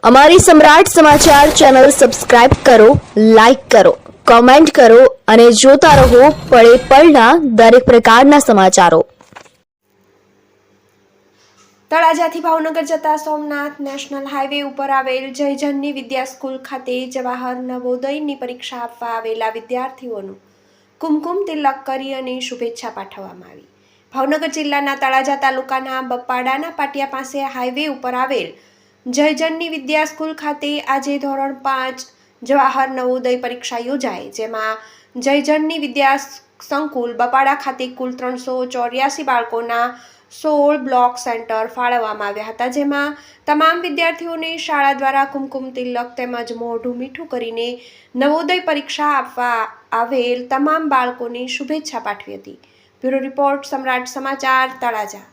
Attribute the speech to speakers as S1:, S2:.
S1: અમારી સમ્રાટ સમાચાર ચેનલ સબસ્ક્રાઇબ કરો, લાઇક કરો, કોમેન્ટ કરો અને જોતા રહો પળે પળના દરેક પ્રકારના સમાચારો.
S2: તળાજાથી ભાવનગર જતા સોમનાથ નેશનલ હાઈવે ઉપર આવેલ જયજનની વિદ્યા સ્કૂલ ખાતે જવાહર નવોદયની પરીક્ષા આપવા આવેલા વિદ્યાર્થીઓનું કુમકુમ તિલક કરી અને શુભેચ્છા પાઠવવામાં આવી. ભાવનગર જિલ્લાના તળાજા તાલુકાના બપાડાના પાટિયા પાસે હાઈવે ઉપર આવેલ જયજનની વિદ્યા સ્કૂલ ખાતે આજે ધોરણ 5 જવાહર નવોદય પરીક્ષા યોજાઈ, જેમાં જયજનની વિદ્યા સંકુલ બપાડા ખાતે કુલ 384 બાળકોના 16 બ્લોક સેન્ટર ફાળવવામાં આવ્યા હતા, જેમાં તમામ વિદ્યાર્થીઓને શાળા દ્વારા કુમકુમ તિલક તેમજ મોઢું મીઠું કરીને નવોદય પરીક્ષા આપવા આવેલ તમામ બાળકોને શુભેચ્છા પાઠવી હતી. બ્યુરો રિપોર્ટ, સમ્રાટ સમાચાર, તળાજા.